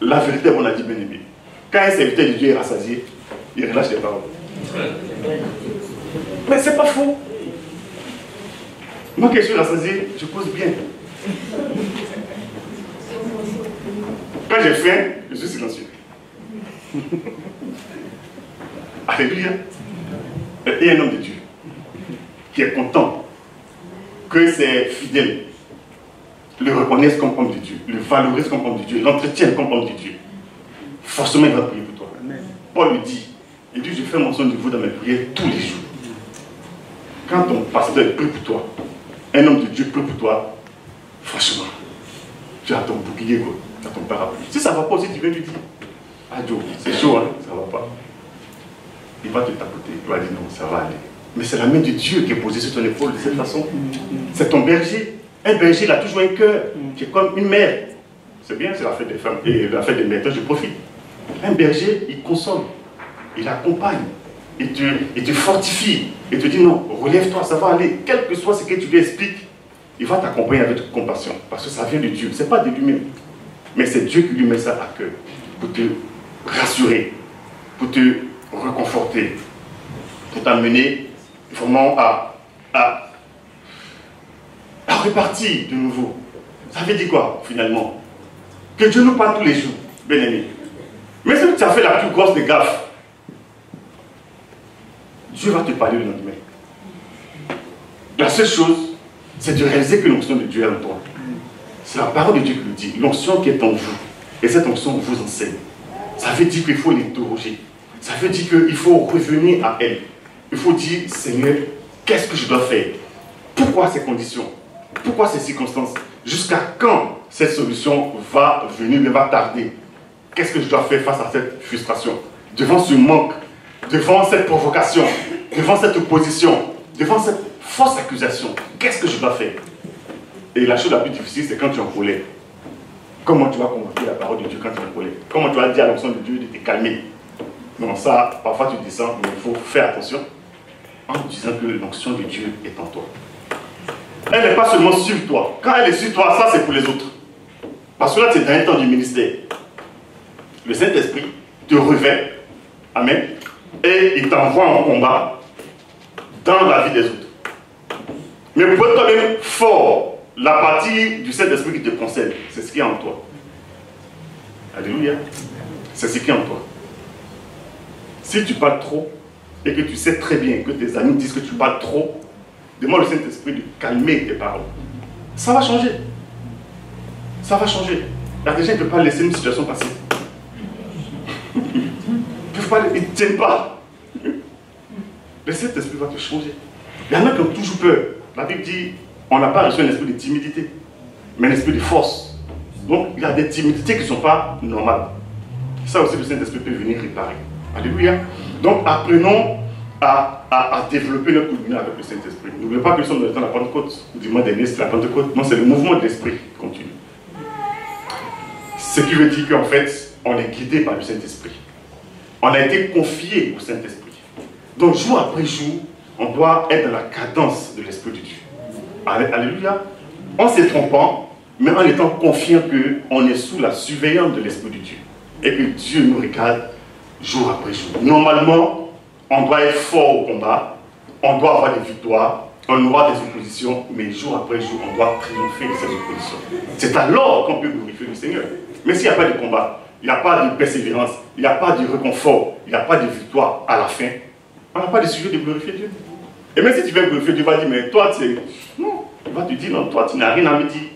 La vérité, on a dit bien aimé. Quand un serviteur de Dieu est rassasié, il relâche les paroles. Mais c'est pas faux. Ma question, je pose bien. Quand j'ai faim, je suis silencieux. Alléluia. Et un homme de Dieu qui est content que ses fidèles le reconnaissent comme homme de Dieu, le valorisent comme homme de Dieu, l'entretiennent comme homme de Dieu. Forcément, il va prier pour toi. Amen. Paul lui dit, je fais mention de vous dans mes prières tous les jours. Quand ton pasteur prie pour toi, un homme de Dieu prie pour toi, franchement, tu as ton bouclier, quoi, tu as ton parapluie. Si ça ne va pas aussi, tu viens lui dire, ah Joe, c'est chaud, hein, ça ne va pas. Il va te tapoter, il va dire non, ça va aller. Mais c'est la main de Dieu qui est posée sur ton épaule de cette façon. C'est ton berger. Un berger, il a toujours un cœur qui est comme une mère. C'est bien, c'est la fête des femmes et la fête des mères, je profite. Un berger, il console, il accompagne, il te fortifie, il te dit non, relève-toi, ça va aller. Quel que soit ce que tu lui expliques, il va t'accompagner avec compassion. Parce que ça vient de Dieu, ce n'est pas de lui-même. Mais c'est Dieu qui lui met ça à cœur pour te rassurer, pour te reconforter, pour t'amener vraiment à repartir de nouveau. Ça veut dire quoi, finalement? Que Dieu nous parle tous les jours, bien-aimé. Mais si tu as fait la plus grosse des gaffes, Dieu va te parler le lendemain. La seule chose, c'est de réaliser que l'onction de Dieu est en toi. C'est la parole de Dieu qui le dit, l'onction qui est en vous. Et cette onction vous enseigne. Ça veut dire qu'il faut l'interroger. Ça veut dire qu'il faut revenir à elle. Il faut dire, Seigneur, qu'est-ce que je dois faire? Pourquoi ces conditions? Pourquoi ces circonstances? Jusqu'à quand cette solution va venir, mais va tarder? Qu'est-ce que je dois faire face à cette frustration? Devant ce manque, devant cette provocation, devant cette opposition, devant cette fausse accusation, qu'est-ce que je dois faire? Et la chose la plus difficile, c'est quand tu es en colère. Comment tu vas convoquer la parole de Dieu quand tu es en colère? Comment tu vas dire à l'onction de Dieu de te calmer? Non, ça, parfois tu descends, mais il faut faire attention en disant que l'onction de Dieu est en toi. Elle n'est pas seulement sur toi. Quand elle est sur toi, ça c'est pour les autres. Parce que là, c'est dans un temps du ministère. Le Saint-Esprit te revêt, amen, et il t'envoie en combat dans la vie des autres. Mais pour être toi-même fort, la partie du Saint-Esprit qui te concerne, c'est ce qui est en toi. Alléluia. C'est ce qui est en toi. Si tu parles trop, et que tu sais très bien que tes amis disent que tu parles trop, demande au Saint-Esprit de calmer tes paroles. Ça va changer. Ça va changer. Il y a des gens qui ne peuvent pas laisser une situation passer. Ils ne tiennent pas. Le Saint-Esprit va te changer. Il y en a qui ont toujours peur. La Bible dit, on n'a pas reçu un esprit de timidité, mais un esprit de force. Donc, il y a des timidités qui ne sont pas normales. Ça aussi, le Saint-Esprit peut venir réparer. Alléluia. Donc, apprenons à développer notre communion avec le Saint-Esprit. N'oubliez pas que nous sommes dans le temps de la Pentecôte. Du mois dernier, c'est la Pentecôte. Non, c'est le mouvement de l'Esprit qui continue. Ce qui veut dire qu'en fait, on est guidé par le Saint-Esprit. On a été confié au Saint-Esprit. Donc, jour après jour, on doit être dans la cadence de l'Esprit de Dieu. Alléluia. En se trompant, mais en étant confiant qu'on est sous la surveillance de l'Esprit de Dieu. Et que Dieu nous regarde jour après jour. Normalement, on doit être fort au combat, on doit avoir des victoires, on aura des oppositions, mais jour après jour, on doit triompher de ces oppositions. C'est alors qu'on peut glorifier le Seigneur. Mais s'il n'y a pas de combat, il n'y a pas de persévérance, il n'y a pas de réconfort, il n'y a pas de victoire à la fin, on n'a pas de sujet de glorifier Dieu. Et même si tu veux glorifier Dieu, tu vas dire, mais toi, tu... Non, il va te dire, non, toi, tu n'as rien à me dire.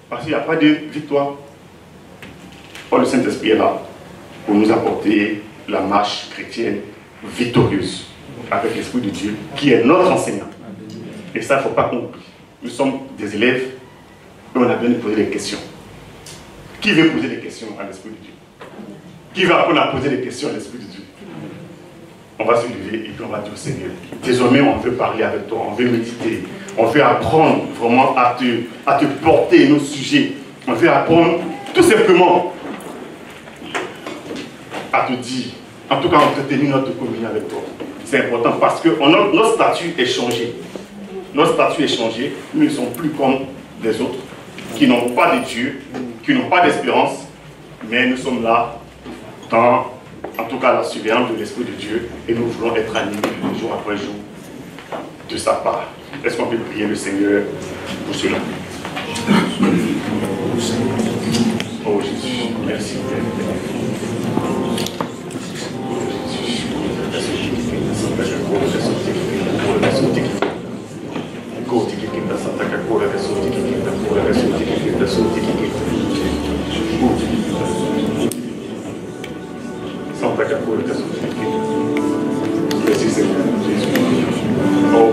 Parce qu'il n'y a pas de victoire. Or, le Saint-Esprit est là pour nous apporter la marche chrétienne victorieuse avec l'Esprit de Dieu qui est notre enseignant. Et ça, il ne faut pas qu'on oublie. Nous sommes des élèves et on a besoin de poser des questions. Qui veut poser des questions à l'Esprit de Dieu? Qui va apprendre à poser des questions à l'Esprit de Dieu? On va se lever et puis on va dire au Seigneur, désormais on veut parler avec toi, on veut méditer, on veut apprendre vraiment à te porter nos sujets. On veut apprendre tout simplement à te dire, en tout cas entretenir notre communion avec toi. C'est important parce que notre statut est changé. Notre statut est changé, nous ne sommes plus comme les autres, qui n'ont pas de Dieu, qui n'ont pas d'espérance, mais nous sommes là dans en tout cas la surveillance de l'Esprit de Dieu, et nous voulons être animés jour après jour de sa part. Est-ce qu'on peut prier le Seigneur pour cela? Oh Jésus, merci. Merci Seigneur Jésus. Oh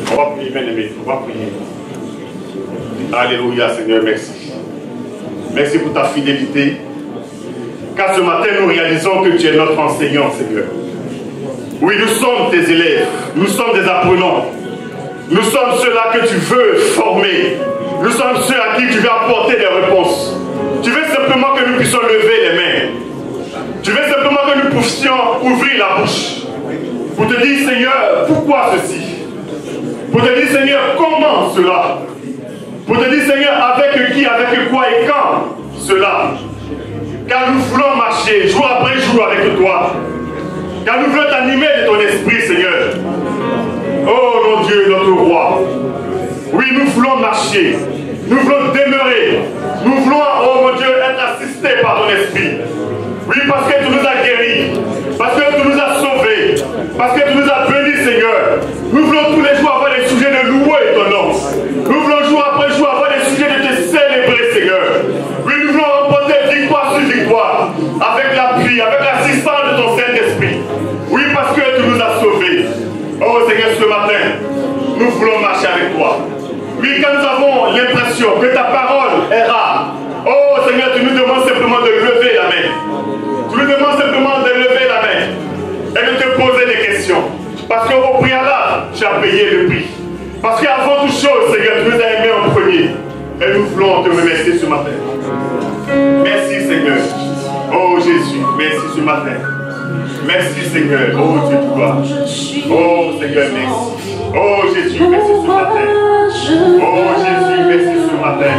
on va prier, bien-aimé, on va prier. Alléluia Seigneur, merci. Merci pour ta fidélité. Car ce matin, nous réalisons que tu es notre enseignant, Seigneur. Oui, nous sommes tes élèves. Nous sommes des apprenants. Nous sommes ceux-là que tu veux former. Nous sommes ceux à qui tu veux apporter des réponses. Tu veux simplement que nous puissions lever les mains. Tu veux simplement que nous puissions ouvrir la bouche. Pour te dire, Seigneur, pourquoi ceci? Pour te dire, Seigneur, comment cela? Pour te dire, Seigneur, avec qui, avec quoi et quand cela? Car nous voulons marcher jour après jour avec toi. Car nous voulons t'animer de ton esprit, Seigneur. Oh, mon Dieu, notre roi. Oui, nous voulons marcher. Nous voulons demeurer. Nous voulons, oh mon Dieu, être assistés par ton esprit. Oui, parce que tu nous as guéris. Parce que tu nous as sauvés. Parce que tu nous as bénis, Seigneur. Nous voulons tous les jours avoir des sujets de louer ton nom. Nous voulons jour après jour avoir des sujets de te célébrer, Seigneur. Oui, nous voulons remporter victoire sur victoire. Avec l'appui, avec l'assistance de ton Saint-Esprit. Oui, parce que tu nous as sauvés. Oh Seigneur, ce matin, nous voulons marcher avec toi. Oui, quand nous avons l'impression que ta parole est rare. Oh Seigneur, tu nous demandes simplement de lever la main. Tu nous demandes simplement de lever la main. Et de te poser des questions. Parce qu'au préalable, tu as payé le prix. Parce qu'avant toute chose, Seigneur, tu nous as aimés en premier. Et nous voulons te remercier ce matin. Merci Seigneur. Oh Jésus, merci ce matin. Merci Seigneur. Oh Dieu de gloire. Oh Seigneur, merci. Oh Jésus, merci ce matin. Oh Jésus, merci ce matin.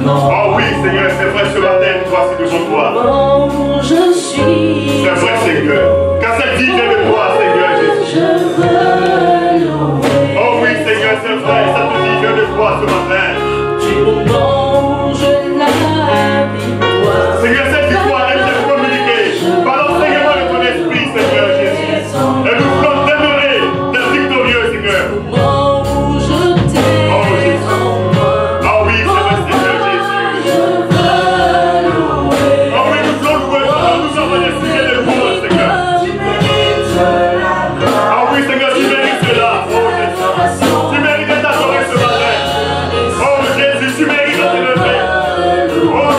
Oh oui Seigneur, c'est vrai ce matin, voici devant toi. C'est vrai Seigneur. Car cette vie vient de toi Seigneur Jésus. Oh oui Seigneur, c'est vrai, cette vie vient de toi ce matin. Seigneur, cette victoire est communiquée par l'enseignement de ton esprit, Seigneur Jésus. Et nous voulons demeurer des victorieux, Seigneur. Oh Jésus. Oh oui, c'est vrai, Seigneur Jésus. Oh oui, nous voulons louer, nous avons des sujets de louange, Seigneur. Oh oui, Seigneur, tu mérites cela. Oh Jésus. Tu mérites d'être adoré ce matin. Oh Jésus, tu mérites de t'élever. Oh,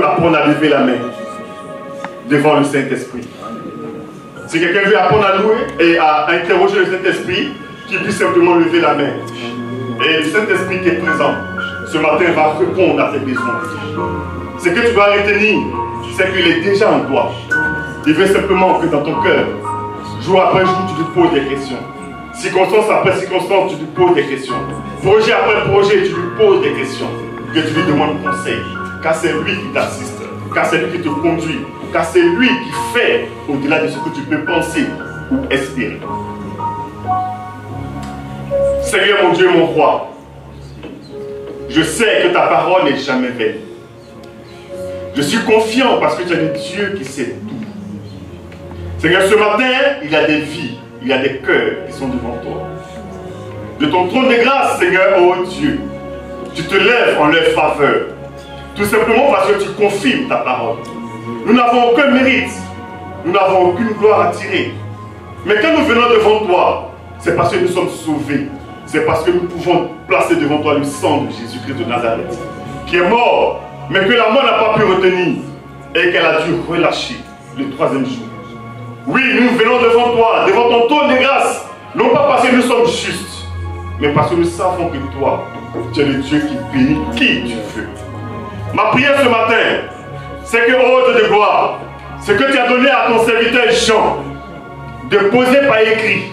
apprendre à lever la main devant le Saint-Esprit. Si quelqu'un veut apprendre à louer et à interroger le Saint-Esprit, qu'il puisse simplement lever la main. Et le Saint-Esprit qui est présent ce matin va répondre à tes besoins. Ce que tu dois retenir, c'est qu'il est déjà en toi. Il veut simplement que dans ton cœur, jour après jour, tu te poses des questions. Circonstance après circonstance, tu te poses des questions. Projet après projet, tu lui poses des questions. Que tu lui demandes conseil. Car c'est lui qui t'assiste. Car c'est lui qui te conduit. Car c'est lui qui fait au-delà de ce que tu peux penser ou espérer. Seigneur mon Dieu, mon roi, je sais que ta parole n'est jamais vaine. Je suis confiant parce que tu es le Dieu qui sait tout. Seigneur, ce matin, il y a des vies, il y a des cœurs qui sont devant toi. De ton trône de grâce, Seigneur, oh Dieu, tu te lèves en leur faveur. Tout simplement parce que tu confirmes ta parole. Nous n'avons aucun mérite, nous n'avons aucune gloire à tirer. Mais quand nous venons devant toi, c'est parce que nous sommes sauvés. C'est parce que nous pouvons placer devant toi le sang de Jésus-Christ de Nazareth, qui est mort, mais que la mort n'a pas pu retenir et qu'elle a dû relâcher le 3e jour. Oui, nous venons devant toi, devant ton trône de grâce, non pas parce que nous sommes justes, mais parce que nous savons que toi, tu es le Dieu qui bénit qui tu veux. Ma prière ce matin, c'est que, ô Dieu de gloire, ce que tu as donné à ton serviteur Jean, de poser par écrit,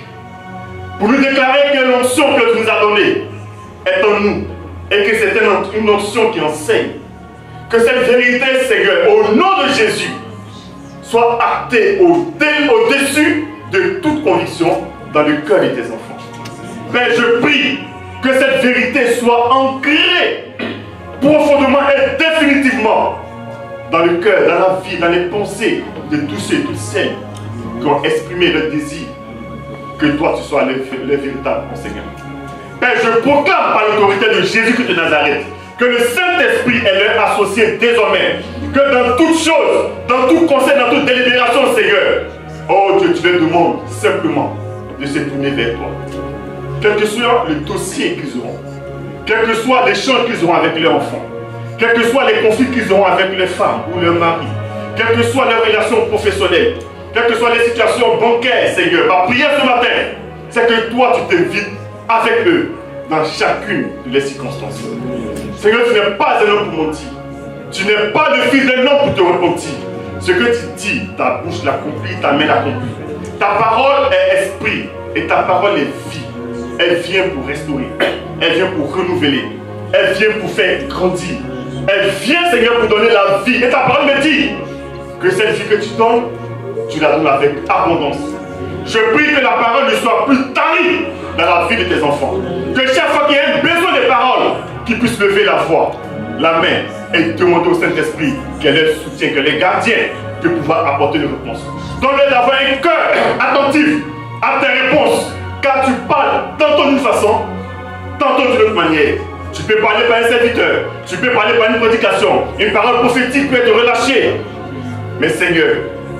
pour nous déclarer que l'onction que tu nous as donnée est en nous, et que c'est une onction qui enseigne. Que cette vérité, Seigneur, au nom de Jésus, soit actée au-dessus de toute conviction dans le cœur de tes enfants. Père, je prie que cette vérité soit ancrée profondément et définitivement dans le cœur, dans la vie, dans les pensées de tous ceux et toutes celles qui ont exprimé le désir que toi tu sois le véritable Seigneur. Père, je proclame par l'autorité de Jésus-Christ de Nazareth que le Saint-Esprit est leur associé désormais, que dans toutes choses, dans tout conseil, dans toute délibération, Seigneur, oh Dieu, tu leur demandes simplement de se tourner vers toi. Quel que soit le dossier qu'ils auront, quels que soient les échanges qu'ils auront avec leurs enfants, quels que soient les conflits qu'ils auront avec les femmes ou leurs maris, quelles que soient leurs relations professionnelles, quelles que soient les situations bancaires, Seigneur, ma prière ce matin, c'est que toi, tu t'invites avec eux dans chacune des circonstances. Seigneur, tu n'es pas un homme pour mentir. Tu n'es pas le fils d'un homme pour te repentir. Ce que tu dis, ta bouche l'accomplit, ta main l'accomplit. Ta parole est esprit et ta parole est vie. Elle vient pour restaurer. Elle vient pour renouveler. Elle vient pour faire grandir. Elle vient, Seigneur, pour donner la vie. Et ta parole me dit que cette vie que tu donnes, tu la donnes avec abondance. Je prie que la parole ne soit plus tarie dans la vie de tes enfants. Que chaque fois qu'il y a un besoin de paroles, qu'ils puissent lever la voix, la main et demander au Saint-Esprit qu'elle les soutient, qu'elle les gardiens de pouvoir apporter une réponse. Donne-leur d'avoir un cœur attentif à tes réponses, car tu parles tantôt d'une façon, tantôt d'une autre manière. Tu peux parler par un serviteur, tu peux parler par une prédication, une parole prophétique peut être relâchée. Mais Seigneur,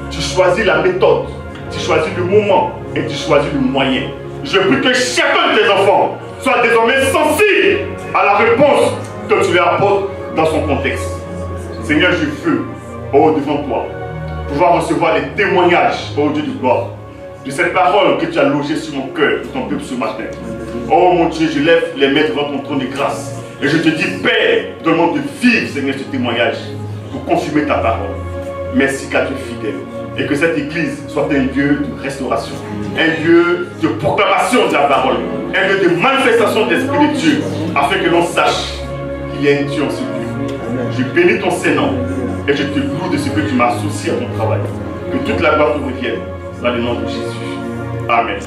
tu choisis la méthode, tu choisis le moment et tu choisis le moyen. Je prie que chacun de tes enfants soit désormais sensible à la réponse que tu lui apportes dans son contexte. Seigneur, je veux, oh, devant toi, pouvoir recevoir les témoignages, oh Dieu de gloire, de cette parole que tu as logée sur mon cœur, de ton peuple ce matin. Oh mon Dieu, je lève les mains devant ton trône de grâce et je te dis, Père, donne-moi de vivre, Seigneur, ce témoignage pour confirmer ta parole. Merci car tu es fidèle. Et que cette église soit un lieu de restauration, un lieu de proclamation de la parole, un lieu de manifestation de l'Esprit de Dieu, afin que l'on sache qu'il y a un Dieu en ce lieu. Je bénis ton Saint-Nom et je te loue de ce que tu m'as associé à ton travail. Que toute la gloire te revienne dans le nom de Jésus. Amen.